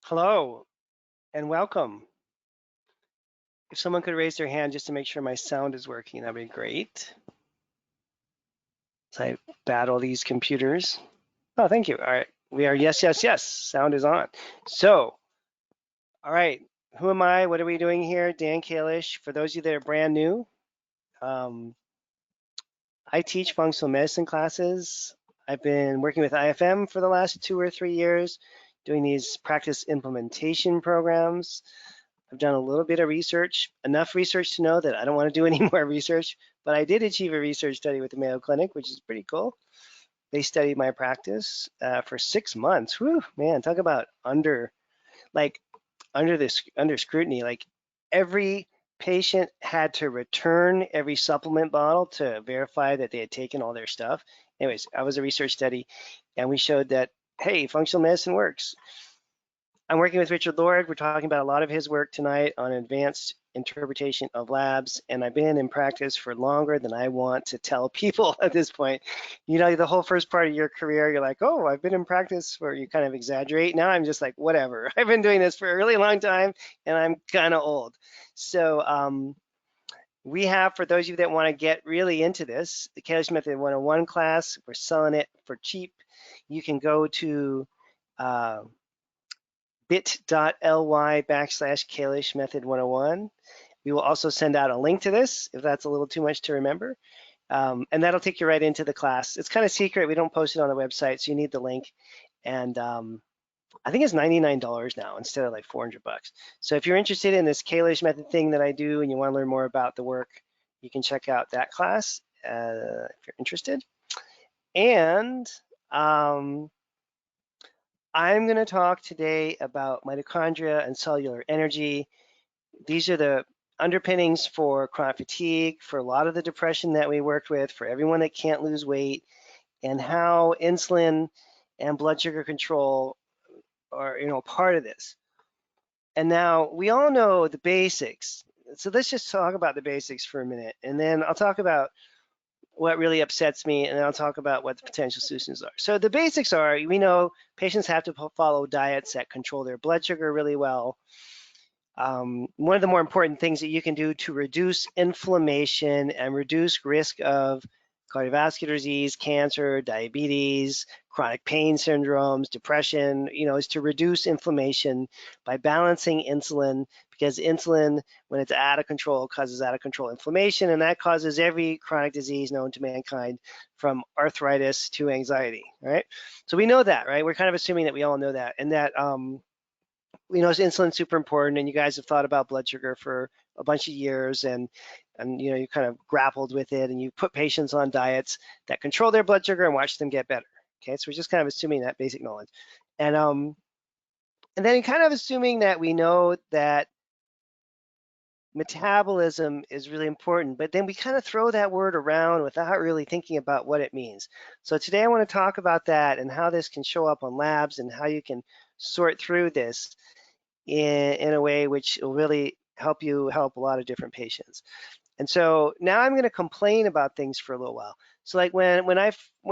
Hello and welcome. If someone could raise their hand just to make sure my sound is working, that'd be great. As I battle these computers. Oh, thank you. All right. We are yes, yes, yes. Sound is on. So, all right. Who am I? What are we doing here? Dan Kalish. For those of you that are brand new, um, I teach functional medicine classes. I've been working with IFM for the last 2 or 3 years, doing these practice implementation programs. I've done a little bit of research, enough research to know that I don't want to do any more research, but I did achieve a research study with the Mayo Clinic, which is pretty cool. They studied my practice for 6 months. Whew, man, talk about under scrutiny. Like every patient had to return every supplement bottle to verify that they had taken all their stuff. Anyways, I was a research study, and we showed that hey, functional medicine works. I'm working with Richard Lord. We're talking about a lot of his work tonight on advanced interpretation of labs, and I've been in practice for longer than I want to tell people at this point. You know, the whole first part of your career, you're like, oh, I've been in practice for, you kind of exaggerate. Now I'm just like, whatever. I've been doing this for a really long time, and I'm kind of old. So we have, for those of you that want to get really into this, the Kalish Method 101 class. We're selling it for cheap. You can go to bit.ly/Kalish Method 101. We will also send out a link to this if that's a little too much to remember. And that'll take you right into the class. It's kind of secret. We don't post it on the website, so you need the link. And I think it's $99 now instead of like $400. So if you're interested in this Kalish method thing that I do and you want to learn more about the work, you can check out that class if you're interested. And I'm going to talk today about mitochondria and cellular energy. These are the underpinnings for chronic fatigue, for a lot of the depression that we worked with, for everyone that can't lose weight, and how insulin and blood sugar control are, part of this. And now we all know the basics. So let's just talk about the basics for a minute, and then I'll talk about what really upsets me, and then I'll talk about what the potential solutions are. So the basics are, we know patients have to follow diets that control their blood sugar really well. One of the more important things that you can do to reduce inflammation and reduce risk of cardiovascular disease, cancer, diabetes, chronic pain syndromes, depression, is to reduce inflammation by balancing insulin, because insulin, when it's out of control, causes out of control inflammation, and that causes every chronic disease known to mankind, from arthritis to anxiety, right? So we know that, right? We're kind of assuming that we all know that, and that insulin's super important, and you guys have thought about blood sugar for a bunch of years, and you kind of grappled with it, and you put patients on diets that control their blood sugar and watch them get better. Okay, so we're just kind of assuming that basic knowledge, and then kind of assuming that we know that metabolism is really important, but then we kind of throw that word around without really thinking about what it means. So today I want to talk about that and how this can show up on labs and how you can sort through this in a way which will really help you help a lot of different patients. And so now I'm going to complain about things for a little while. So like when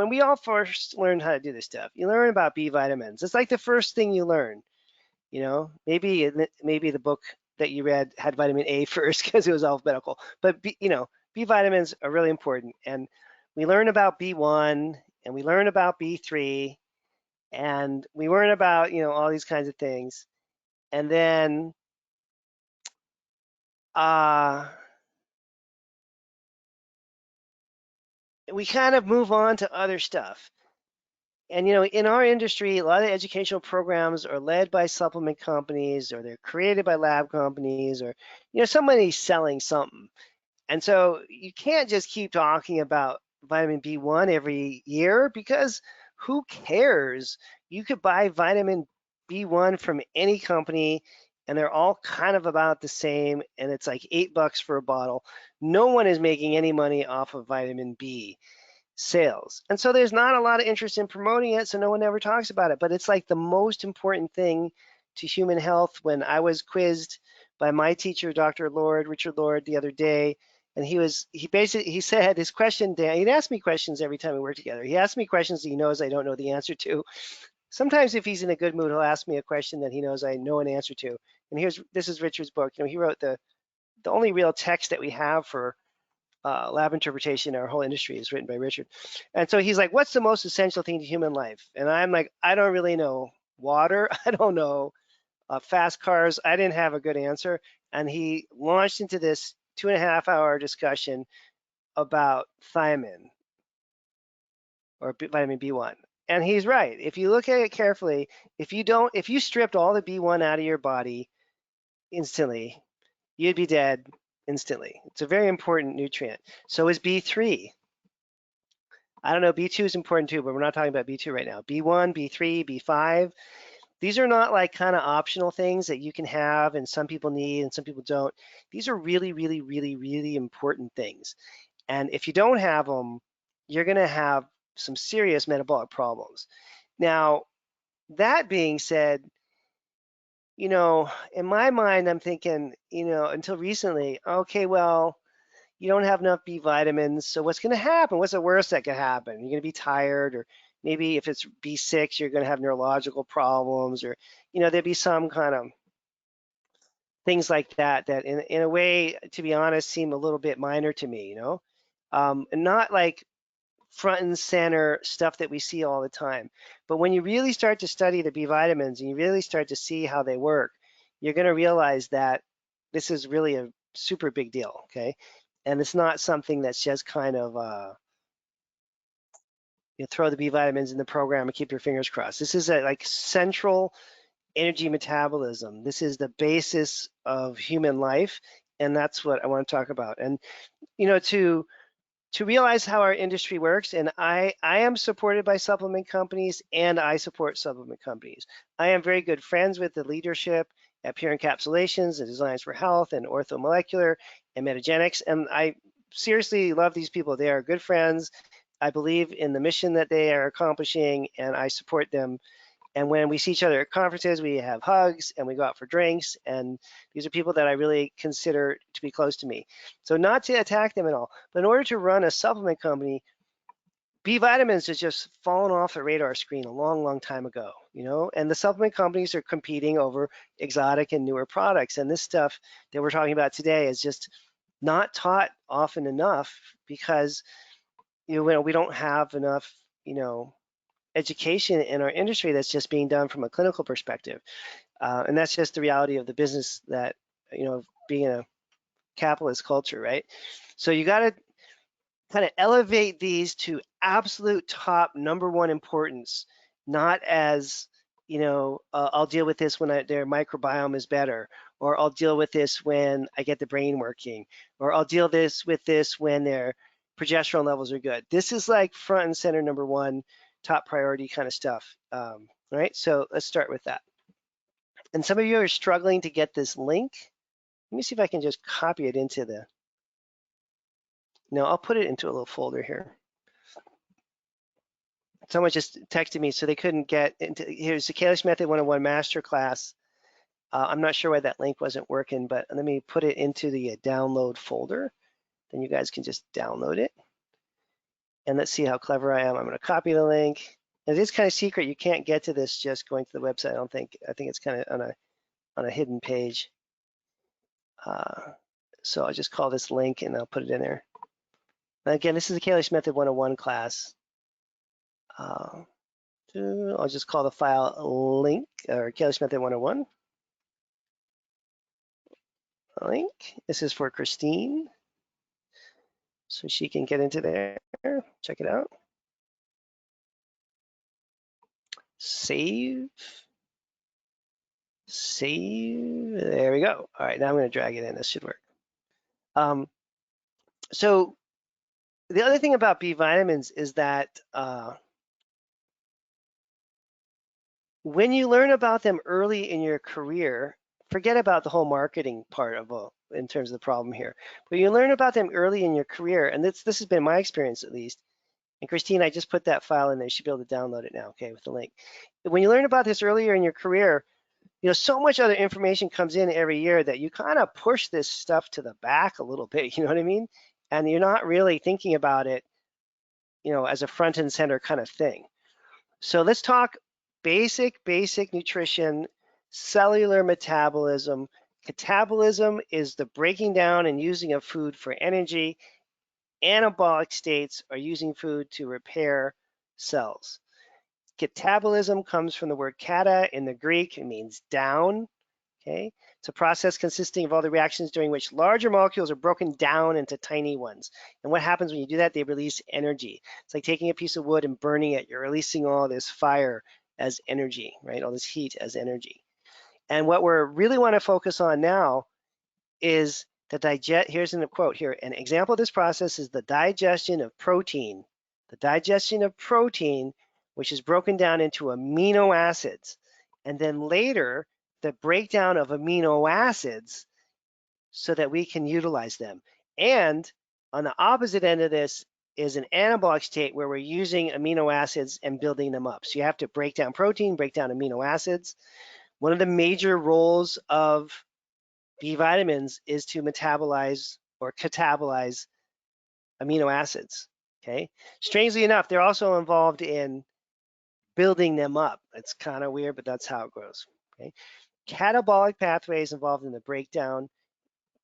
we all first learned how to do this stuff, you learn about B vitamins. It's like the first thing you learn. Maybe the book that you read had vitamin A first because it was alphabetical. But B vitamins are really important. And we learn about B1 and we learn about B3 and we learn about, all these kinds of things. And then we kind of move on to other stuff. And in our industry, a lot of educational programs are led by supplement companies, or they're created by lab companies, or somebody's selling something. And so you can't just keep talking about vitamin B1 every year, because who cares? You could buy vitamin B1 from any company, and they're all kind of about the same, and it's like $8 for a bottle. No one is making any money off of vitamin B sales. And so there's not a lot of interest in promoting it, so no one ever talks about it. But it's like the most important thing to human health. When I was quizzed by my teacher, Dr. Richard Lord, the other day, and he said his question, Dan, he'd ask me questions every time we worked together. He asked me questions that he knows I don't know the answer to. sometimes if he's in a good mood, he'll ask me a question that he knows I know an answer to. And this is Richard's book. He wrote the only real text that we have for lab interpretation in our whole industry is written by Richard. And so he's like, what's the most essential thing to human life? And I'm like, I don't really know. Water? I don't know. Fast cars? I didn't have a good answer. And he launched into this 2.5-hour discussion about thiamine or vitamin B1. And he's right. If you look at it carefully, if you stripped all the B1 out of your body instantly, you'd be dead instantly. It's a very important nutrient. So is B3. I don't know, B2 is important too, but we're not talking about B2 right now. B1, B3, B5, these are not like kind of optional things that you can have and some people need and some people don't. These are really, really, really, really important things. And if you don't have them, you're going to have some serious metabolic problems. Now, that being said, you know, in my mind, I'm thinking, you know, until recently, okay, well, you don't have enough B vitamins, so what's going to happen? What's the worst that could happen? You're going to be tired, or maybe if it's B6, you're going to have neurological problems, or, you know, there'd be some kind of things like that that in a way, to be honest, seem a little bit minor to me, you know, and not like front and center stuff that we see all the time. But when you really start to study the B vitamins and you really start to see how they work, you're going to realize that this is really a super big deal, okay? And it's not something that's just kind of you throw the B vitamins in the program and keep your fingers crossed. This is a like central energy metabolism. This is the basis of human life, and that's what I want to talk about. And you know, to realize how our industry works, and I am supported by supplement companies and I support supplement companies. I am very good friends with the leadership at Pure Encapsulations and Designs for Health and Orthomolecular and Metagenics, and I seriously love these people. They are good friends. I believe in the mission that they are accomplishing and I support them. And when we see each other at conferences, we have hugs and we go out for drinks. And these are people that I really consider to be close to me. So not to attack them at all, but in order to run a supplement company, B vitamins has just fallen off the radar screen a long, long time ago, you know, and the supplement companies are competing over exotic and newer products. And this stuff that we're talking about today is just not taught often enough because, you know, we don't have enough, you know, education in our industry that's just being done from a clinical perspective. And that's just the reality of the business that, you know, being a capitalist culture, right? So you got to kind of elevate these to absolute top #1 importance, not as, you know, I'll deal with this when their microbiome is better, or I'll deal with this when I get the brain working, or I'll deal with this when their progesterone levels are good. This is like front and center #1, top priority kind of stuff. Right, so let's start with that. And some of you are struggling to get this link. Let me see if I can just copy it into the, no, I'll put it into a little folder here. Someone just texted me, so they couldn't get into, here's the Kalish Method 101 Masterclass. I'm not sure why that link wasn't working, but let me put it into the download folder. Then you guys can just download it. And let's see how clever I am. I'm going to copy the link. It is kind of secret. You can't get to this just going to the website. I don't think. I think it's kind of on a hidden page. So I'll just call this link and I'll put it in there. Again, this is the Kalish Method 101 class. I'll just call the file link or Kalish Method 101. Link. This is for Christine, so she can get into there. Check it out. Save. Save. There we go. All right, now I'm going to drag it in. This should work. So the other thing about B vitamins is that when you learn about them early in your career, forget about the whole marketing part of in terms of the problem here. But you learn about them early in your career, and this has been my experience at least. And Christine, I just put that file in there. You should be able to download it now, okay, with the link. When you learn about this earlier in your career, you know, so much other information comes in every year that you kind of push this stuff to the back a little bit, you know what I mean? And you're not really thinking about it, you know, as a front and center kind of thing. So let's talk basic nutrition, cellular metabolism. Catabolism is the breaking down and using of food for energy. Anabolic states are using food to repair cells. Catabolism comes from the word kata in the Greek. It means down. Okay, it's a process consisting of all the reactions during which larger molecules are broken down into tiny ones. And what happens when you do that? They release energy. It's like taking a piece of wood and burning it. You're releasing all this fire as energy, right? All this heat as energy. And what we really want to focus on now is here's a quote here. An example of this process is the digestion of protein. The digestion of protein, which is broken down into amino acids. And then later, the breakdown of amino acids so that we can utilize them. And on the opposite end of this is an anabolic state where we're using amino acids and building them up. So you have to break down protein, break down amino acids. One of the major roles of B vitamins is to metabolize or catabolize amino acids. Okay. Strangely enough, they're also involved in building them up. It's kind of weird, but that's how it goes. Okay. Catabolic pathways involved in the breakdown.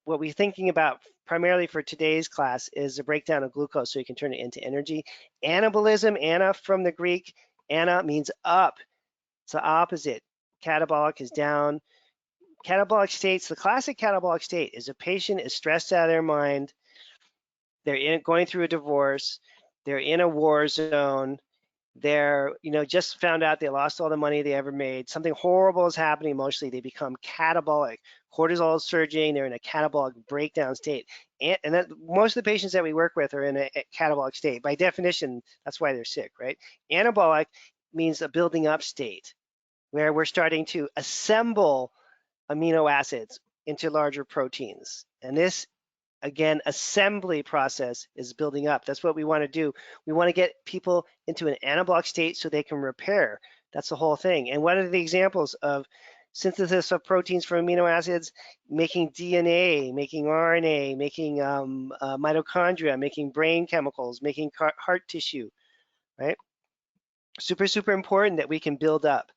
What we're thinking about primarily for today's class is the breakdown of glucose so you can turn it into energy. Anabolism, ana from the Greek, ana means up. It's the opposite. Catabolic is down. Catabolic states, the classic catabolic state is a patient is stressed out of their mind. They're going through a divorce. They're in a war zone. They're, just found out they lost all the money they ever made. Something horrible is happening emotionally. They become catabolic. Cortisol is surging. They're in a catabolic breakdown state. And that, most of the patients that we work with are in a catabolic state. By definition, that's why they're sick, right? Anabolic means a building up state where we're starting to assemble amino acids into larger proteins. And this, again, assembly process is building up. That's what we want to do. We want to get people into an anabolic state so they can repair. That's the whole thing. And what are the examples of synthesis of proteins from amino acids? Making DNA, making RNA, making mitochondria, making brain chemicals, making heart tissue, right? Super, super important that we can build up.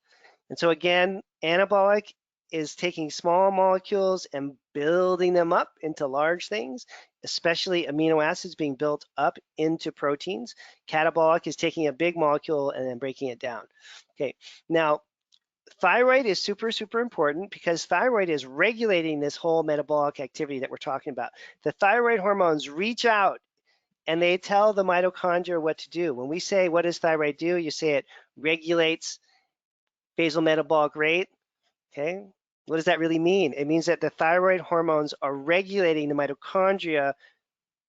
And so again, anabolic is taking small molecules and building them up into large things, especially amino acids being built up into proteins. Catabolic is taking a big molecule and then breaking it down. Okay, now thyroid is super, super important because thyroid is regulating this whole metabolic activity that we're talking about. The thyroid hormones reach out and they tell the mitochondria what to do. When we say, what does thyroid do? You say it regulates basal metabolic rate. Okay, what does that really mean? It means that the thyroid hormones are regulating the mitochondria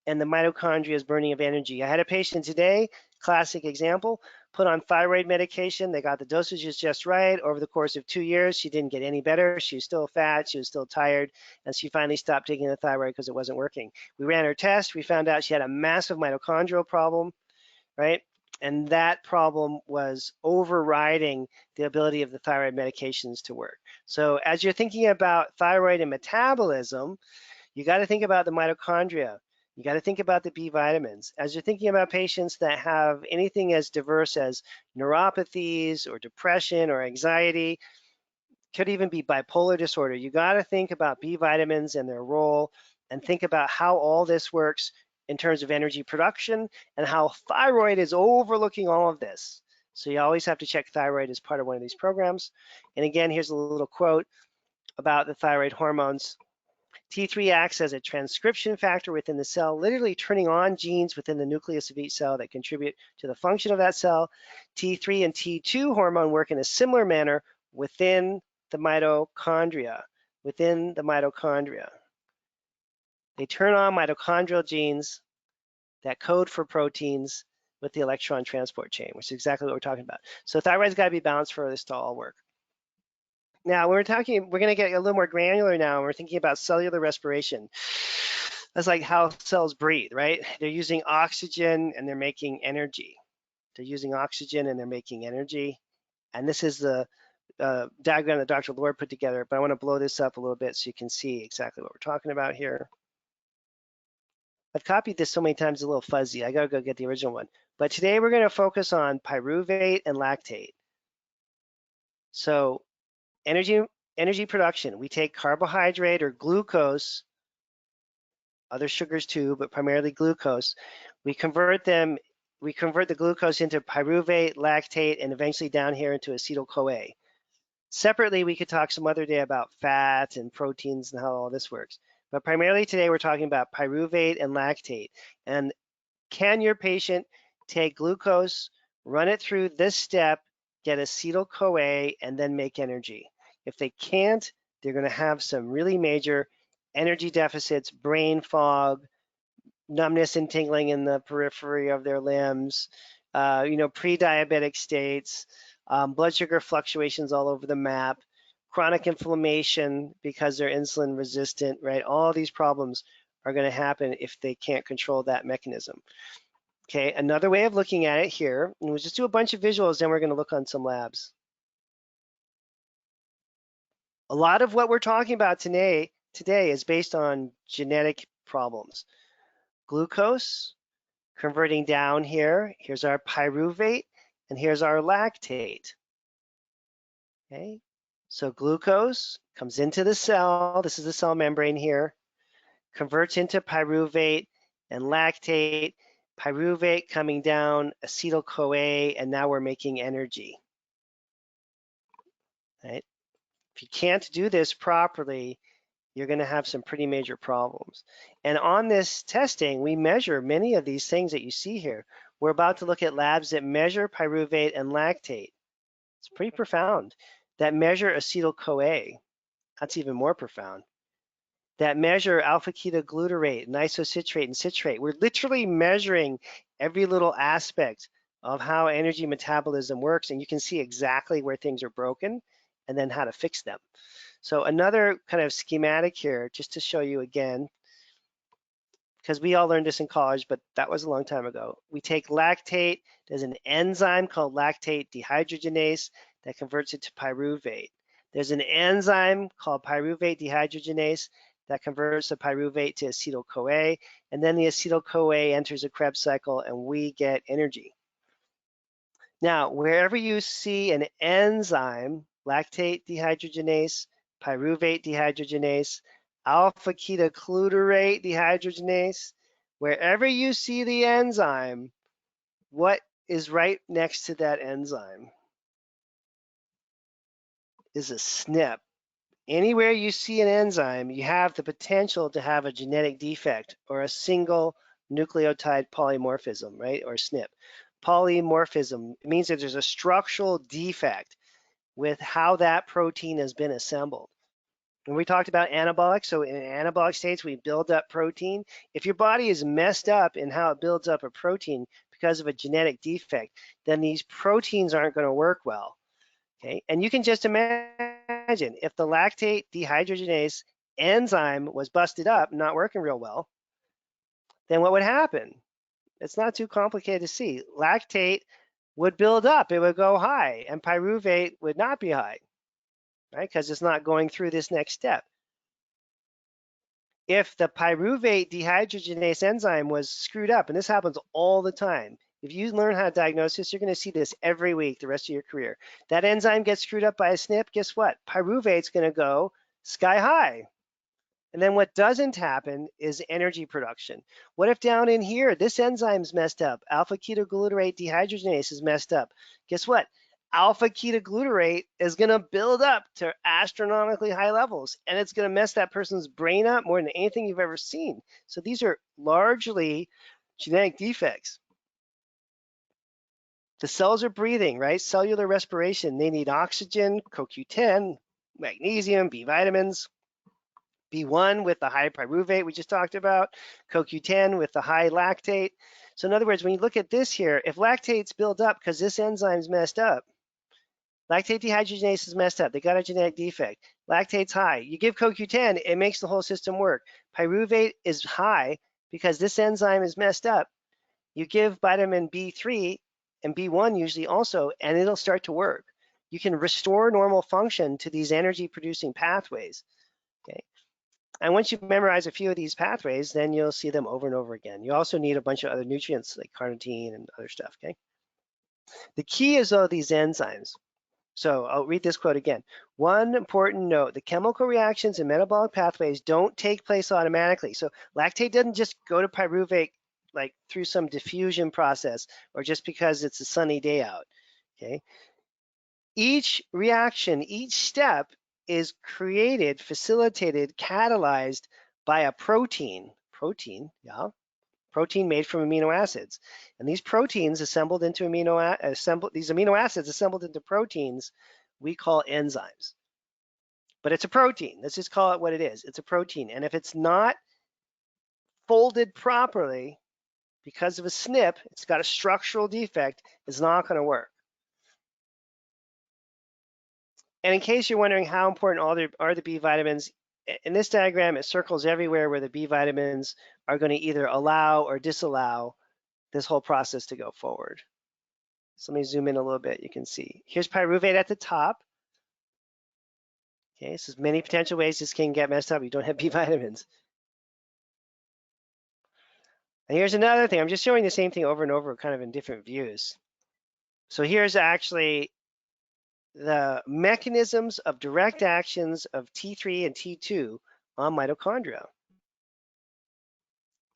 and the mitochondria is burning of energy. I had a patient today, classic example, put on thyroid medication. They got the dosages just right. Over the course of 2 years, she didn't get any better. She was still fat. She was still tired. And she finally stopped taking the thyroid because it wasn't working. We ran her test. We found out she had a massive mitochondrial problem, right? And that problem was overriding the ability of the thyroid medications to work. So as you're thinking about thyroid and metabolism, you got to think about the mitochondria. You got to think about the B vitamins. As you're thinking about patients that have anything as diverse as neuropathies or depression or anxiety, could even be bipolar disorder, you got to think about B vitamins and their role and think about how all this works in terms of energy production and how thyroid is overlooking all of this. So you always have to check thyroid as part of one of these programs. And again, here's a little quote about the thyroid hormones. T3 acts as a transcription factor within the cell, literally turning on genes within the nucleus of each cell that contribute to the function of that cell. T3 and T2 hormone work in a similar manner within the mitochondria. They turn on mitochondrial genes that code for proteins with the electron transport chain, which is exactly what we're talking about. So thyroid's got to be balanced for this to all work. Now, we're going to get a little more granular now, and we're thinking about cellular respiration. That's like how cells breathe, right? They're using oxygen and they're making energy. They're using oxygen and they're making energy. And this is the diagram that Dr. Lord put together, but I want to blow this up a little bit so you can see exactly what we're talking about here. I've copied this so many times, it's a little fuzzy. I gotta go get the original one. But today we're gonna focus on pyruvate and lactate. So energy production, we take carbohydrate or glucose, other sugars too, but primarily glucose. We convert the glucose into pyruvate, lactate, and eventually down here into acetyl-CoA. Separately, we could talk some other day about fats and proteins and how all this works. But primarily today, we're talking about pyruvate and lactate. And can your patient take glucose, run it through this step, get acetyl-CoA, and then make energy? If they can't, they're going to have some really major energy deficits, brain fog, numbness and tingling in the periphery of their limbs, pre-diabetic states, blood sugar fluctuations all over the map, chronic inflammation because they're insulin resistant, right? All these problems are going to happen if they can't control that mechanism. Okay, another way of looking at it here, and we'll just do a bunch of visuals, then we're going to look on some labs. A lot of what we're talking about today is based on genetic problems. Glucose, converting down here, here's our pyruvate, and here's our lactate. Okay, so glucose comes into the cell, this is the cell membrane here, converts into pyruvate and lactate, pyruvate coming down, acetyl-CoA, and now we're making energy. Right? If you can't do this properly, you're going to have some pretty major problems. And on this testing, we measure many of these things that you see here. We're about to look at labs that measure pyruvate and lactate. It's pretty profound. That measure acetyl-CoA. That's even more profound. That measure alpha-ketoglutarate and isocitrate and citrate. We're literally measuring every little aspect of how energy metabolism works, and you can see exactly where things are broken and then how to fix them. So another kind of schematic here, just to show you again, because we all learned this in college, but that was a long time ago. We take lactate, there's an enzyme called lactate dehydrogenase that converts it to pyruvate. There's an enzyme called pyruvate dehydrogenase that converts the pyruvate to acetyl-CoA, and then the acetyl-CoA enters a Krebs cycle and we get energy. Now, wherever you see an enzyme, lactate dehydrogenase, pyruvate dehydrogenase, alpha-ketoglutarate dehydrogenase, wherever you see the enzyme, what is right next to that enzyme is a SNP. Anywhere you see an enzyme, you have the potential to have a genetic defect or a single nucleotide polymorphism, right? Or SNP. Polymorphism means that there's a structural defect with how that protein has been assembled. And we talked about anabolic. So in anabolic states, we build up protein. If your body is messed up in how it builds up a protein because of a genetic defect, then these proteins aren't going to work well. Okay, and you can just imagine if the lactate dehydrogenase enzyme was busted up, not working real well, then what would happen? It's not too complicated to see. Lactate would build up, it would go high, and pyruvate would not be high, right? Because it's not going through this next step. If the pyruvate dehydrogenase enzyme was screwed up, and this happens all the time, if you learn how to diagnose this, you're going to see this every week the rest of your career. That enzyme gets screwed up by a SNP, guess what? Pyruvate's going to go sky high. And then what doesn't happen is energy production. What if down in here, this enzyme's messed up? Alpha-ketoglutarate dehydrogenase is messed up. Guess what? Alpha-ketoglutarate is going to build up to astronomically high levels, and it's going to mess that person's brain up more than anything you've ever seen. So these are largely genetic defects. The cells are breathing, right? Cellular respiration. They need oxygen, CoQ10, magnesium, B vitamins, B1 with the high pyruvate we just talked about, CoQ10 with the high lactate. So in other words, when you look at this here, if lactate's built up because this enzyme's messed up, lactate dehydrogenase is messed up, they got a genetic defect, lactate's high, you give CoQ10, it makes the whole system work. Pyruvate is high because this enzyme is messed up. You give vitamin B3 and B1 usually also, and it'll start to work. You can restore normal function to these energy producing pathways, okay? And once you memorize a few of these pathways, then you'll see them over and over again. You also need a bunch of other nutrients like carnitine and other stuff, okay? The key is though these enzymes. So I'll read this quote again. One important note, the chemical reactions and metabolic pathways don't take place automatically. So lactate doesn't just go to pyruvate like through some diffusion process or just because it's a sunny day out, okay? Each reaction, each step is created, facilitated, catalyzed by a protein. Protein, yeah. Protein made from amino acids. And these proteins these amino acids assembled into proteins we call enzymes. But it's a protein. Let's just call it what it is. It's a protein. And if it's not folded properly because of a SNP, it's got a structural defect, it's not going to work. And in case you're wondering how important are the B vitamins, in this diagram, it circles everywhere where the B vitamins are going to either allow or disallow this whole process to go forward. So let me zoom in a little bit. You can see. Here's pyruvate at the top. Okay, so there's many potential ways this can get messed up. You don't have B vitamins. And here's another thing. I'm just showing the same thing over and over, kind of in different views. So here's actually the mechanisms of direct actions of T3 and T2 on mitochondria.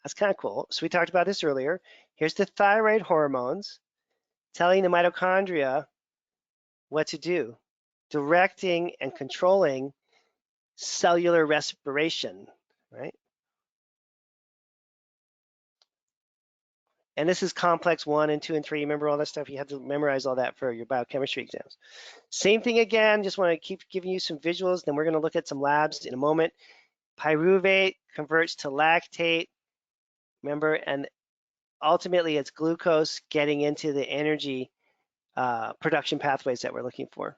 That's kind of cool. So we talked about this earlier. Here's the thyroid hormones telling the mitochondria what to do, directing and controlling cellular respiration, right? And this is complex 1 and 2 and 3. Remember all that stuff? You have to memorize all that for your biochemistry exams. Same thing again, just want to keep giving you some visuals, then we're going to look at some labs in a moment. Pyruvate converts to lactate, remember, and ultimately it's glucose getting into the energy production pathways that we're looking for.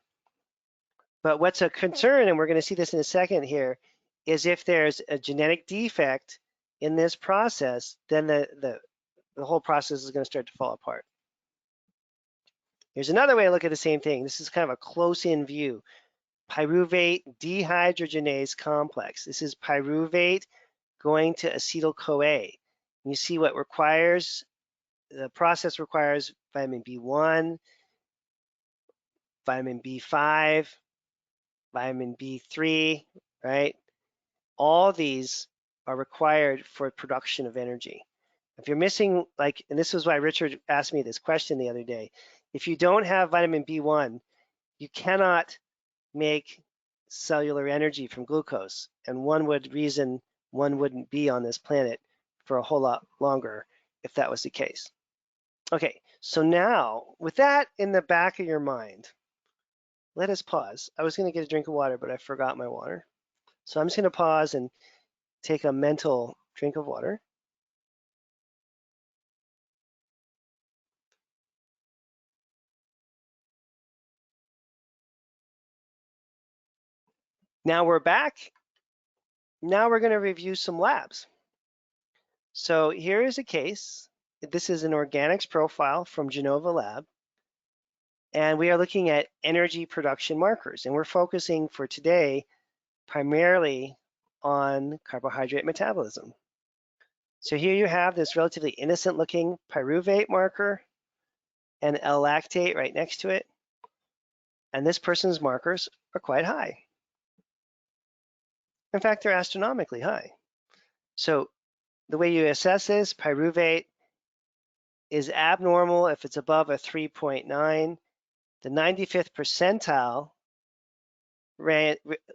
But what's a concern, and we're going to see this in a second here, is if there's a genetic defect in this process, then the whole process is going to start to fall apart. Here's another way to look at the same thing. This is kind of a close-in view. Pyruvate dehydrogenase complex. This is pyruvate going to acetyl-CoA. You see what requires, the process requires vitamin B1, vitamin B5, vitamin B3, right? All these are required for production of energy. If you're missing, like, and this was why Richard asked me this question the other day, if you don't have vitamin B1, you cannot make cellular energy from glucose. And one reason one wouldn't be on this planet for a whole lot longer if that was the case. Okay, so now with that in the back of your mind, let us pause. I was going to get a drink of water, but I forgot my water. So I'm just going to pause and take a mental drink of water. Now we're back. Now we're going to review some labs. So here is a case. This is an organics profile from Genova Lab. And we are looking at energy production markers. And we're focusing for today primarily on carbohydrate metabolism. So here you have this relatively innocent looking pyruvate marker and L-lactate right next to it. And this person's markers are quite high. In fact, they're astronomically high. So the way you assess this, pyruvate is abnormal if it's above a 3.9. The 95th percentile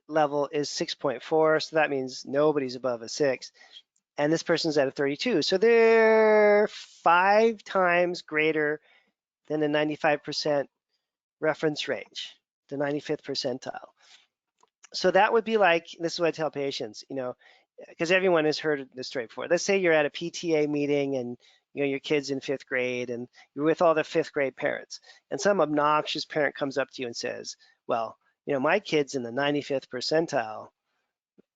level is 6.4, so that means nobody's above a 6. And this person's at a 32. So they're 5 times greater than the 95% reference range, the 95th percentile. So that would be like, this is what I tell patients, you know, because everyone has heard this story before. Let's say you're at a PTA meeting and you know your kid's in 5th grade and you're with all the 5th grade parents, and some obnoxious parent comes up to you and says, well, you know, my kid's in the 95th percentile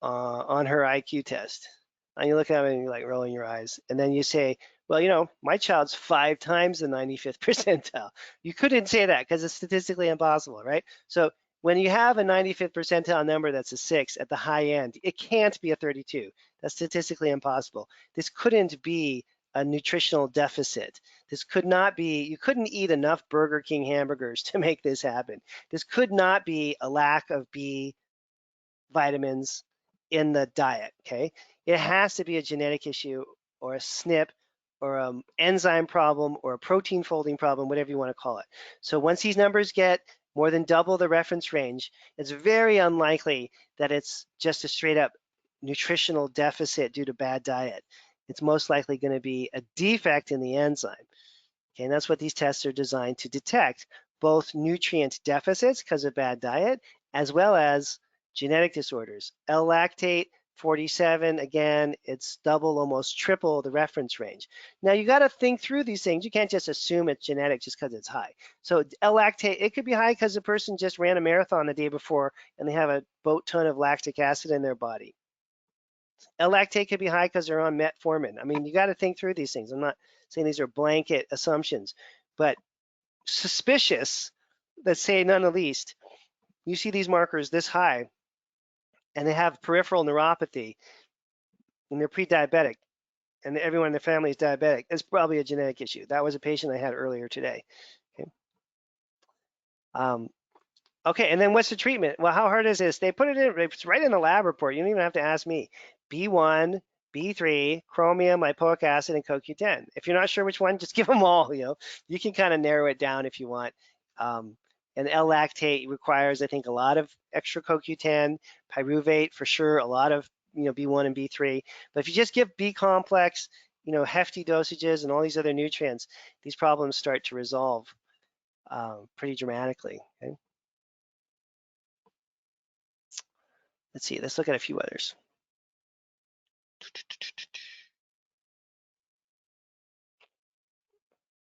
on her IQ test. And you look at them and you're like rolling your eyes. And then you say, well, you know, my child's 5 times the 95th percentile. You couldn't say that because it's statistically impossible, right? So when you have a 95th percentile number that's a 6 at the high end, it can't be a 32. That's statistically impossible. This couldn't be a nutritional deficit. This could not be, you couldn't eat enough Burger King hamburgers to make this happen. This could not be a lack of B vitamins in the diet, okay? It has to be a genetic issue or a SNP or an enzyme problem or a protein folding problem, whatever you want to call it. So once these numbers get more than double the reference range, it's very unlikely that it's just a straight up nutritional deficit due to bad diet. It's most likely going to be a defect in the enzyme. Okay, and that's what these tests are designed to detect, both nutrient deficits because of bad diet, as well as genetic disorders. L-lactate, 47, again, it's double, almost triple the reference range. Now you got to think through these things. You can't just assume it's genetic just because it's high. So L-lactate, it could be high because the person just ran a marathon the day before and they have a boat ton of lactic acid in their body. L-lactate could be high because they're on metformin. I mean, you got to think through these things. I'm not saying these are blanket assumptions, but suspicious, let's say none the least. You see these markers this high, and they have peripheral neuropathy, and they're pre-diabetic, and everyone in the family is diabetic. It's probably a genetic issue. That was a patient I had earlier today. Okay. Okay, and then what's the treatment? Well, how hard is this? They put it in, it's right in the lab report. You don't even have to ask me. B1, B3, chromium, lipoic acid, and CoQ10. If you're not sure which one, just give them all, you know. You can kind of narrow it down if you want. And L-lactate requires, I think, a lot of extra CoQ10. Pyruvate, for sure, a lot of, you know, B1 and B3. But if you just give B complex, you know, hefty dosages and all these other nutrients, these problems start to resolve pretty dramatically. Okay? Let's see, let's look at a few others.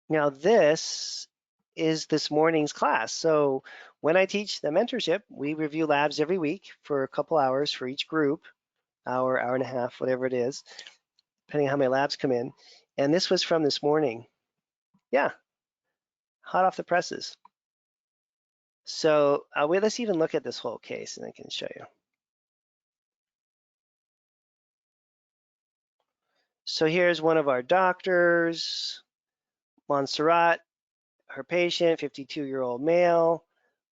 Now this is this morning's class. So when I teach the mentorship, we review labs every week for a couple hours for each group, hour, hour and a half, whatever it is, depending on how many labs come in. And this was from this morning. Yeah, hot off the presses. So wait, let's even look at this whole case and I can show you. So here's one of our doctors, Montserrat, her patient, 52-year-old male,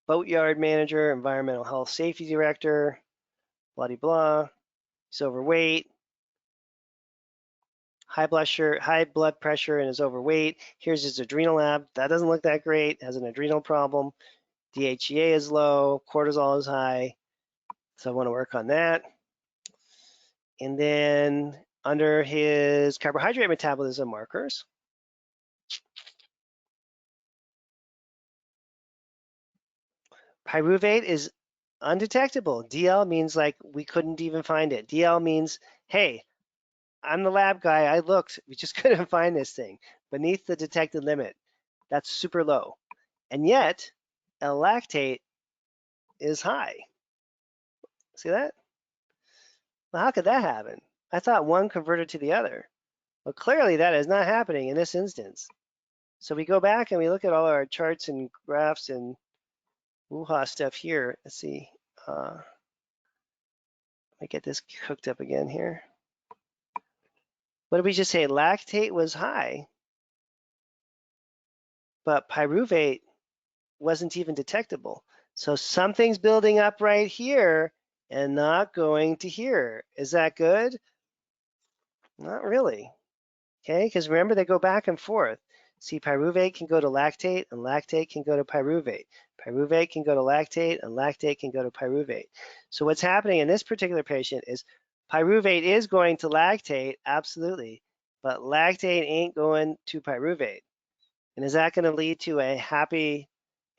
boatyard manager, environmental health safety director, blah, blah. He's overweight, high blood pressure, and is overweight. Here's his adrenal lab. That doesn't look that great. Has an adrenal problem. DHEA is low. Cortisol is high. So I want to work on that. And then under his carbohydrate metabolism markers, pyruvate is undetectable. DL means like we couldn't even find it. DL means, hey, I'm the lab guy. I looked. We just couldn't find this thing beneath the detected limit. That's super low. And yet, L-lactate is high. See that? Well, how could that happen? I thought one converted to the other. Well, clearly that is not happening in this instance. So we go back and we look at all our charts and graphs and woo-ha stuff here. Let's see. Let me get this hooked up again here. What did we just say? Lactate was high, but pyruvate wasn't even detectable. So something's building up right here and not going to here. Is that good? Not really. Okay, because remember they go back and forth. See, pyruvate can go to lactate and lactate can go to pyruvate. Pyruvate can go to lactate and lactate can go to pyruvate. So what's happening in this particular patient is pyruvate is going to lactate, absolutely, but lactate ain't going to pyruvate. And is that going to lead to a happy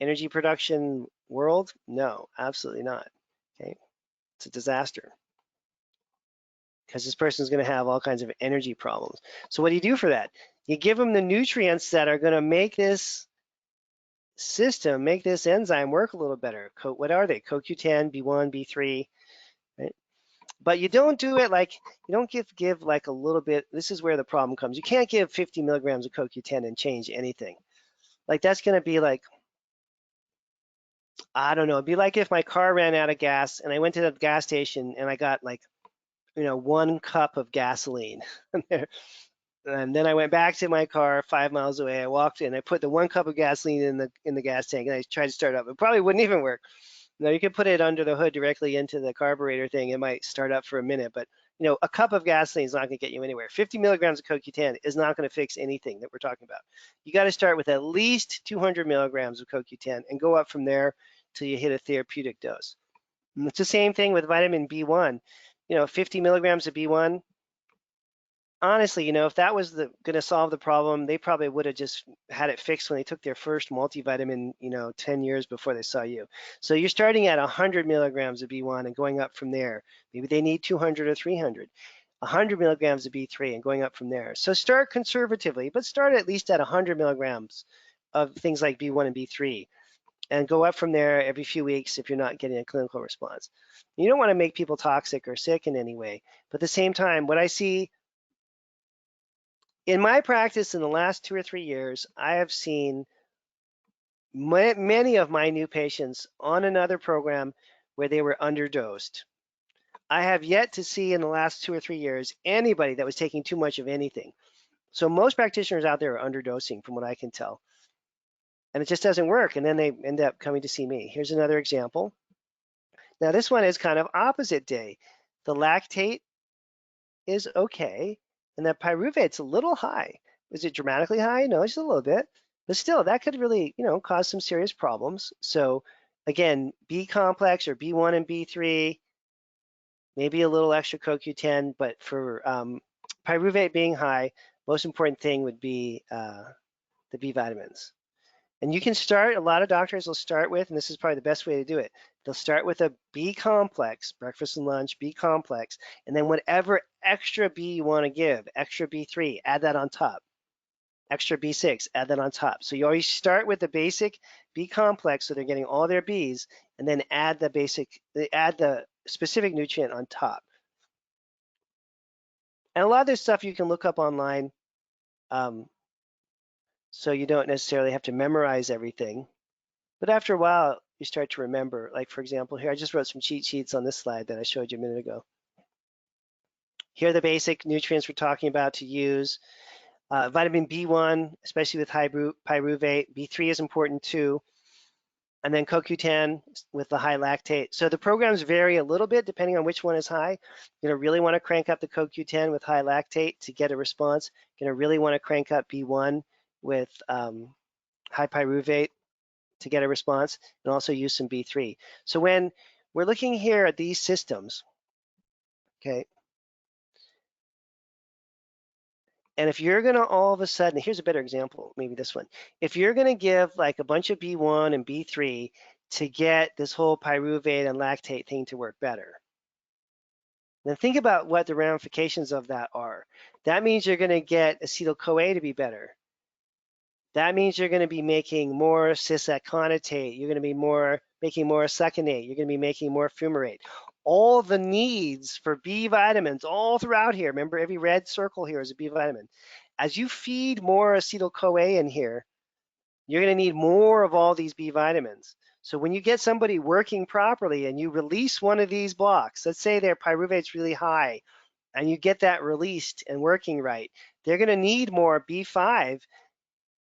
energy production world? No, absolutely not. Okay, it's a disaster because this person is going to have all kinds of energy problems. So what do you do for that? You give them the nutrients that are going to make this system, make this enzyme work a little better. What are they? CoQ10, B1, B3, right? But you don't do it like, you don't give like a little bit. This is where the problem comes. You can't give 50 milligrams of CoQ10 and change anything. Like that's going to be like, I don't know, it'd be like if my car ran out of gas and I went to the gas station and I got like, you know, 1 cup of gasoline. And then I went back to my car 5 miles away. I walked in, I put the 1 cup of gasoline in the gas tank, and I tried to start it up. It probably wouldn't even work. Now you can put it under the hood directly into the carburetor thing. It might start up for a minute, but a cup of gasoline is not going to get you anywhere. 50 milligrams of CoQ10 is not going to fix anything that we're talking about. You got to start with at least 200 milligrams of CoQ10 and go up from there till you hit a therapeutic dose. And it's the same thing with vitamin B1. 50 milligrams of B1. Honestly, if that was going to solve the problem, they probably would have just had it fixed when they took their first multivitamin, 10 years before they saw you. So you're starting at 100 milligrams of B1 and going up from there. Maybe they need 200 or 300. 100 milligrams of B3 and going up from there. So start conservatively, but start at least at 100 milligrams of things like B1 and B3 and go up from there every few weeks if you're not getting a clinical response. You don't want to make people toxic or sick in any way, but at the same time, what I see in my practice in the last 2 or 3 years, I have seen many of my new patients on another program where they were underdosed. I have yet to see in the last 2 or 3 years anybody that was taking too much of anything. So most practitioners out there are underdosing from what I can tell. And it just doesn't work. And then they end up coming to see me. Here's another example. Now this one is kind of opposite day. The lactate is okay. And the pyruvate's a little high. Is it dramatically high? No, just a little bit. But still, that could really, cause some serious problems. So again, B complex or B1 and B3, maybe a little extra CoQ10, but for pyruvate being high, most important thing would be the B vitamins. And you can start, a lot of doctors will start with, and this is probably the best way to do it, they'll start with a B complex, breakfast and lunch, B complex, and then whatever extra B you want to give, extra B3, add that on top. Extra B6, add that on top. So you always start with the basic B complex, so they're getting all their Bs, and then add the specific nutrient on top. And a lot of this stuff you can look up online, so you don't necessarily have to memorize everything. But after a while, you start to remember. Like, for example, here, I just wrote some cheat sheets on this slide that I showed you a minute ago. Here are the basic nutrients we're talking about to use. Vitamin B1, especially with high pyruvate. B3 is important too. And then CoQ10 with the high lactate. So the programs vary a little bit depending on which one is high. You're gonna really want to crank up the CoQ10 with high lactate to get a response. You're gonna really want to crank up B1 with high pyruvate to get a response, and also use some B3. So when we're looking here at these systems, okay, and if you're gonna all of a sudden, here's a better example, maybe this one. If you're gonna give like a bunch of B1 and B3 to get this whole pyruvate and lactate thing to work better, then think about what the ramifications of that are. That means you're gonna get acetyl-CoA to be better. That means you're going to be making more cis-aconitate. You're going to be making more succinate. You're going to be making more fumarate. All the needs for B vitamins all throughout here. Remember, every red circle here is a B vitamin. As you feed more acetyl-CoA in here, you're going to need more of all these B vitamins. So when you get somebody working properly and you release one of these blocks, let's say their pyruvate's really high, and you get that released and working right, they're going to need more B5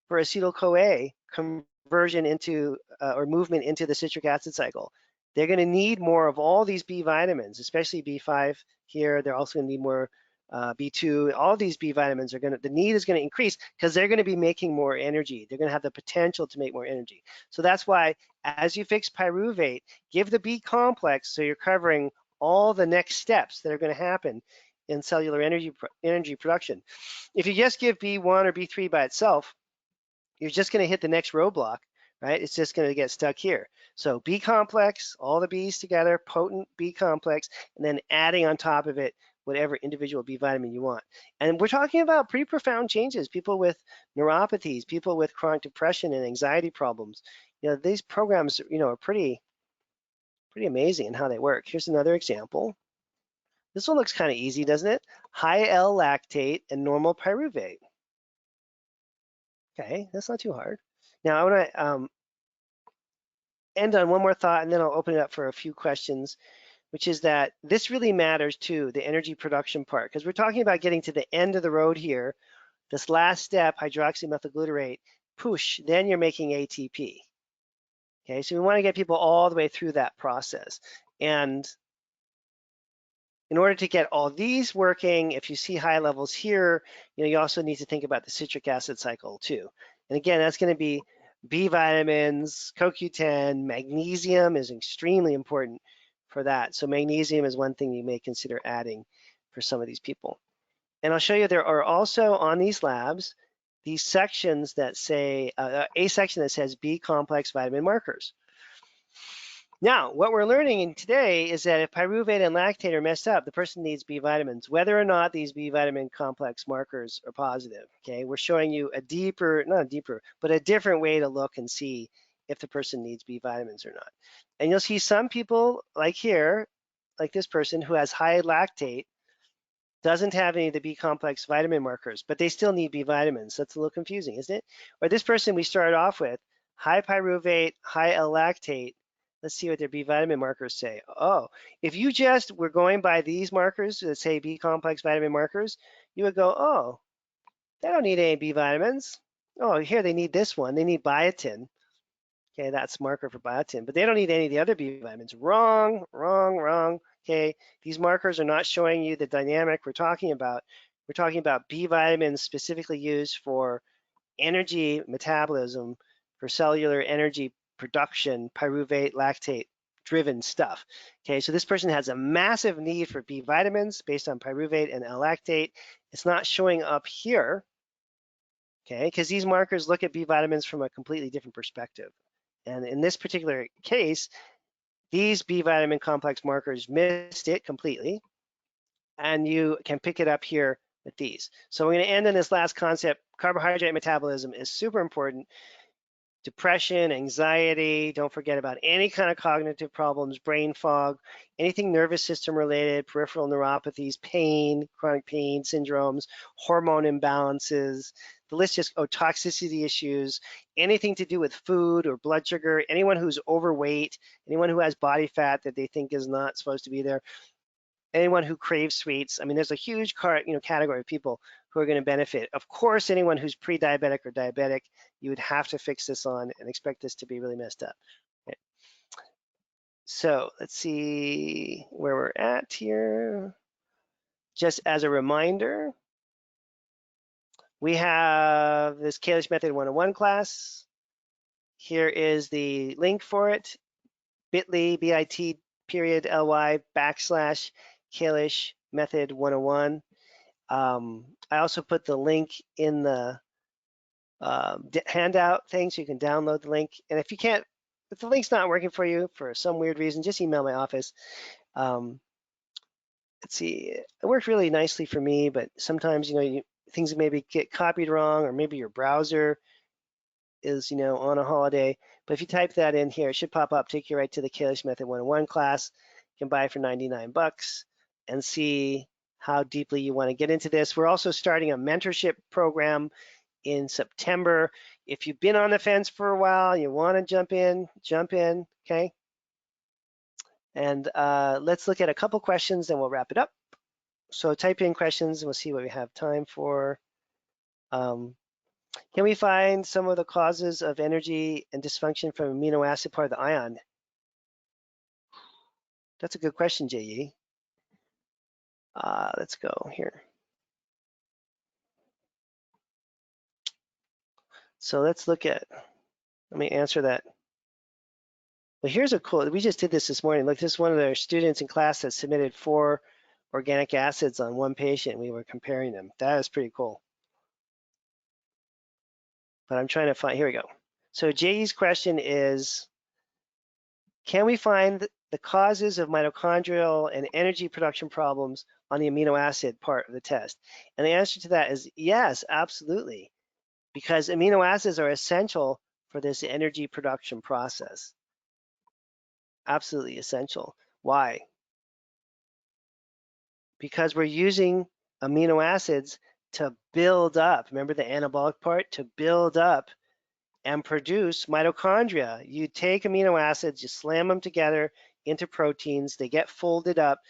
for acetyl-CoA conversion into or movement into the citric acid cycle. They're going to need more of all these B vitamins, especially B5 here. They're also going to need more B2. All these B vitamins are the need is going to increase because they're going to be making more energy. They're going to have the potential to make more energy. So that's why as you fix pyruvate, give the B complex so you're covering all the next steps that are going to happen in cellular energy production. If you just give B1 or B3 by itself, you're just going to hit the next roadblock, right? It's just going to get stuck here. So B complex, all the B's together, potent B complex, and then adding on top of it whatever individual B vitamin you want. And we're talking about pretty profound changes. People with neuropathies, people with chronic depression and anxiety problems. These programs, are pretty amazing in how they work. Here's another example. This one looks kind of easy, doesn't it? High L-lactate and normal pyruvate. Okay, that's not too hard. Now I want to end on one more thought, and then I'll open it up for a few questions, which is that this really matters too, the energy production part, because we're talking about getting to the end of the road here This last step, hydroxymethylglutarate, push, then you're making ATP. Okay, so we want to get people all the way through that process. And in order to get all these working, if you see high levels here, you also need to think about the citric acid cycle too. And again, that's going to be B vitamins, CoQ10, magnesium is extremely important for that. So magnesium is one thing you may consider adding for some of these people. And I'll show you there are also on these labs, these sections that say, a section that says B complex vitamin markers. Now, what we're learning today is that if pyruvate and lactate are messed up, the person needs B vitamins, whether or not these B vitamin complex markers are positive. Okay, we're showing you a deeper, not a deeper, but a different way to look and see if the person needs B vitamins or not. And you'll see some people, like here, like this person who has high lactate, doesn't have any of the B complex vitamin markers, but they still need B vitamins. That's a little confusing, isn't it? Or this person we started off with, high pyruvate, high L-lactate. Let's see what their B vitamin markers say. Oh, if you just were going by these markers that say B complex vitamin markers, you would go, oh, they don't need any B vitamins. Oh, here they need this one. They need biotin. Okay, that's marker for biotin, but they don't need any of the other B vitamins. Wrong, wrong, wrong. Okay, these markers are not showing you the dynamic we're talking about. We're talking about B vitamins specifically used for energy metabolism, for cellular energy production, pyruvate, lactate driven stuff. Okay, so this person has a massive need for B vitamins based on pyruvate and L-lactate. It's not showing up here, okay, because these markers look at B vitamins from a completely different perspective. And in this particular case, these B vitamin complex markers missed it completely, and you can pick it up here with these. So we're going to end on this last concept. Carbohydrate metabolism is super important. Depression, anxiety, don't forget about any kind of cognitive problems, brain fog, anything nervous system related, peripheral neuropathies, pain, chronic pain syndromes, hormone imbalances, the list just, toxicity issues, anything to do with food or blood sugar, anyone who's overweight, anyone who has body fat that they think is not supposed to be there, anyone who craves sweets. I mean, there's a huge category of people who are going to benefit. Of course, anyone who's pre-diabetic or diabetic, you would have to fix this on and expect this to be really messed up. Okay. So let's see where we're at here. Just as a reminder, we have this Kalish Method 101 class. Here is the link for it, bit.ly, bit.ly / Kalish Method 101. I also put the link in the handout thing, so you can download the link. And if the link's not working for you for some weird reason, just email my office. Let's see, it worked really nicely for me, but sometimes, things maybe get copied wrong, or maybe your browser is, on a holiday. But if you type that in here, it should pop up, take you right to the Kalish Method 101 class. You can buy it for 99 bucks and see how deeply you want to get into this. We're also starting a mentorship program in September. If you've been on the fence for a while, you want to jump in, okay? And let's look at a couple questions and we'll wrap it up. So type in questions and we'll see what we have time for. Can we find some of the causes of energy and dysfunction from amino acid part of the ion? That's a good question, J.E. Let's go here. So let's look at, let me answer that. Well, here's a cool, we just did this morning. Look, this is one of their students in class that submitted 4 organic acids on one patient. We were comparing them. That is pretty cool. But I'm trying to find, here we go. So Jay's question is, can we find the causes of mitochondrial and energy production problems on the amino acid part of the test? And the answer to that is yes, absolutely. Because amino acids are essential for this energy production process. Absolutely essential. Why? Because we're using amino acids to build up, remember the anabolic part, to build up and produce mitochondria. You take amino acids, you slam them together into proteins, they get folded up,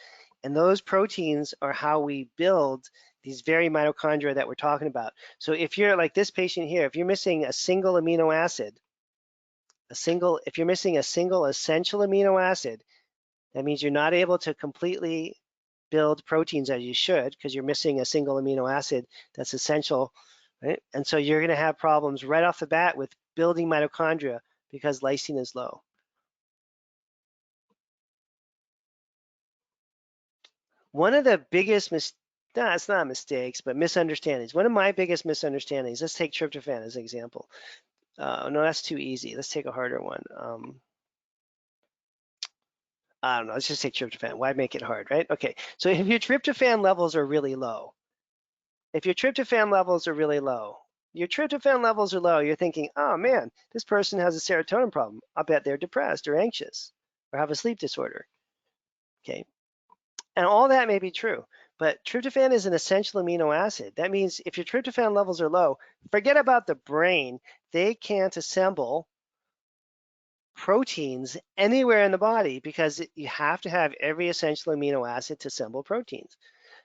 and those proteins are how we build these very mitochondria that we're talking about. So if you're like this patient here, if you're missing a single amino acid, if you're missing a single essential amino acid, that means you're not able to completely build proteins as you should because you're missing a single amino acid that's essential, right? And so you're going to have problems right off the bat with building mitochondria because lysine is low. One of the biggest no, it's not mistakes, but misunderstandings. One of my biggest misunderstandings, let's take tryptophan as an example. No, that's too easy. Let's take a harder one. I don't know, let's just take tryptophan. Why make it hard, right? Okay, so if your tryptophan levels are really low, your tryptophan levels are low, you're thinking, oh man, this person has a serotonin problem. I'll bet they're depressed or anxious or have a sleep disorder, okay? And all that may be true, but tryptophan is an essential amino acid. That means if your tryptophan levels are low, forget about the brain. They can't assemble proteins anywhere in the body because you have to have every essential amino acid to assemble proteins.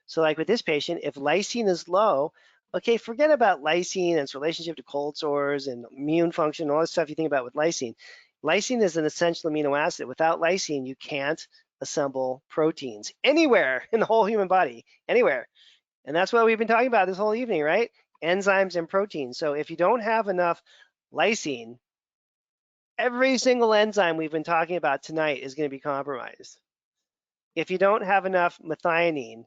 So like with this patient, if lysine is low, okay, forget about lysine and its relationship to cold sores and immune function, all this stuff you think about with lysine. Lysine is an essential amino acid. Without lysine, you can't assemble proteins anywhere in the whole human body, anywhere. And that's what we've been talking about this whole evening, right? Enzymes and proteins. So if you don't have enough lysine, every single enzyme we've been talking about tonight is going to be compromised. If you don't have enough methionine,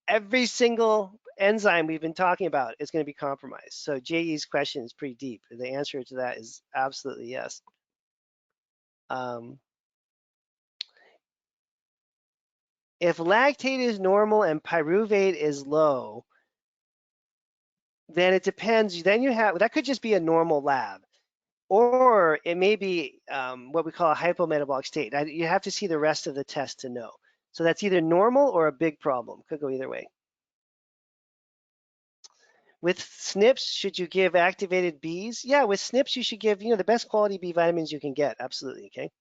every single enzyme we've been talking about is going to be compromised. So JE's question is pretty deep. The answer to that is absolutely yes. If lactate is normal and pyruvate is low, then it depends. Then you have, that could just be a normal lab. Or it may be what we call a hypometabolic state. You have to see the rest of the test to know. So that's either normal or a big problem. Could go either way. With SNPs, should you give activated Bs? Yeah, with SNPs, you should give, the best quality B vitamins you can get. Absolutely, okay?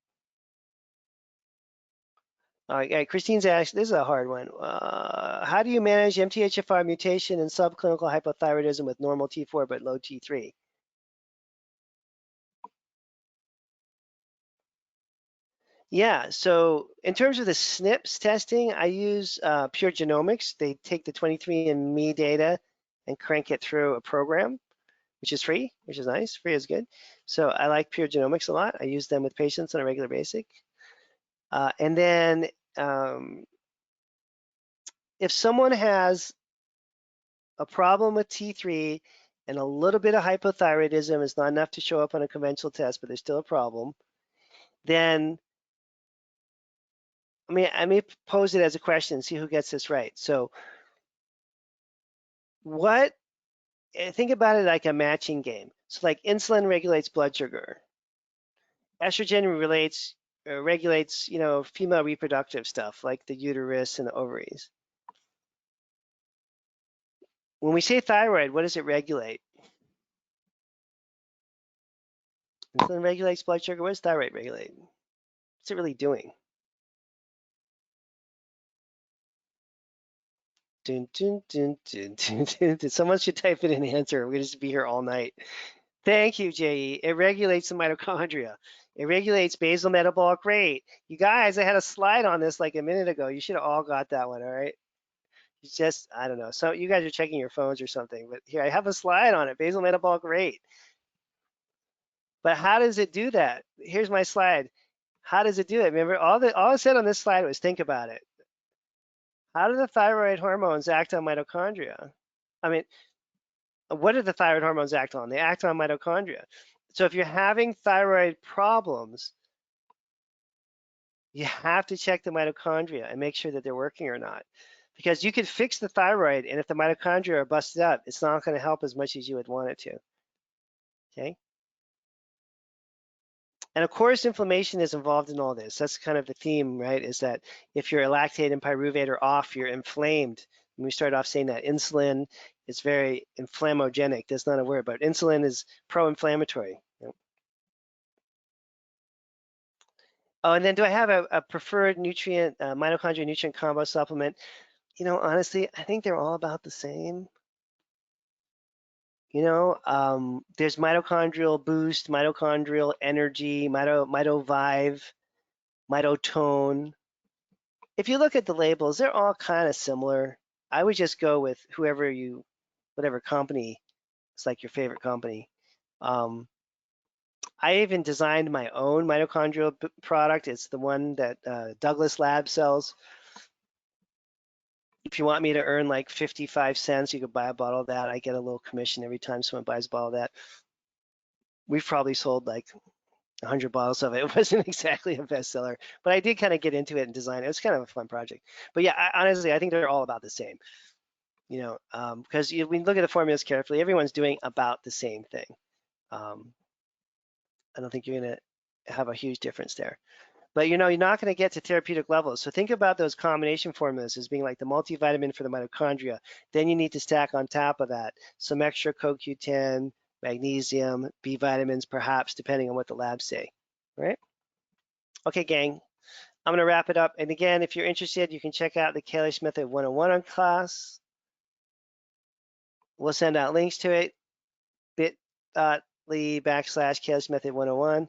All right, Christine's asked, this is a hard one. How do you manage MTHFR mutation and subclinical hypothyroidism with normal T4 but low T3? Yeah, so in terms of the SNPs testing, I use Pure Genomics. They take the 23andMe data and crank it through a program, which is free, which is nice. Free is good. So I like Pure Genomics a lot. I use them with patients on a regular basis. And then if someone has a problem with T3 and a little bit of hypothyroidism is not enough to show up on a conventional test, but there's still a problem, then I may pose it as a question and see who gets this right. So think about it like a matching game. So like insulin regulates blood sugar. Estrogen regulates, female reproductive stuff like the uterus and the ovaries. When we say thyroid, what does it regulate? Insulin regulates blood sugar. What does thyroid regulate? What's it really doing? Dun, dun, dun, dun, dun, dun, dun. Someone should type in an answer. We're going to just be here all night. Thank you, JE. It regulates the mitochondria. It regulates basal metabolic rate. You guys, I had a slide on this like a minute ago. You should have all got that one, all right? It's just, I don't know. So you guys are checking your phones or something, but here, I have a slide on it, basal metabolic rate. But how does it do that? Here's my slide. How does it do it? Remember, all I said on this slide was think about it. How do the thyroid hormones act on mitochondria? I mean, what do the thyroid hormones act on? They act on mitochondria. So if you're having thyroid problems, you have to check the mitochondria and make sure that they're working or not. Because you could fix the thyroid, and if the mitochondria are busted up, it's not going to help as much as you would want it to. Okay? And of course, inflammation is involved in all this. That's kind of the theme, right? Is that if your lactate and pyruvate are off, you're inflamed. And we started off saying that insulin is very inflammogenic. That's not a word, but insulin is pro-inflammatory. Oh, and then do I have a preferred nutrient, mitochondria nutrient combo supplement? honestly, I think they're all about the same. There's mitochondrial boost, mitochondrial energy, mitovive, mitotone. If you look at the labels, they're all kind of similar. I would just go with whatever company is like your favorite company. Um, I even designed my own mitochondrial product. It's the one that Douglas Lab sells. If you want me to earn like 55 cents, you could buy a bottle of that. I get a little commission every time someone buys a bottle of that. We've probably sold like 100 bottles of it. It wasn't exactly a bestseller, but I did kind of get into it and design it. It was kind of a fun project. But yeah, honestly, I think they're all about the same. Because we look at the formulas carefully, everyone's doing about the same thing. I don't think you're going to have a huge difference there. But you're not going to get to therapeutic levels. So think about those combination formulas as being like the multivitamin for the mitochondria. Then you need to stack on top of that some extra CoQ10, magnesium, B vitamins, perhaps, depending on what the labs say. Right? Okay, gang. I'm going to wrap it up. And again, if you're interested, you can check out the Kalish Method 101 on class. We'll send out links to it, bit.ly/Kalish Method 101.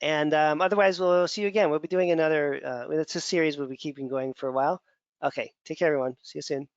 And otherwise, we'll see you again. We'll be doing another, it's a series we'll be keeping going for a while. Okay, take care, everyone. See you soon.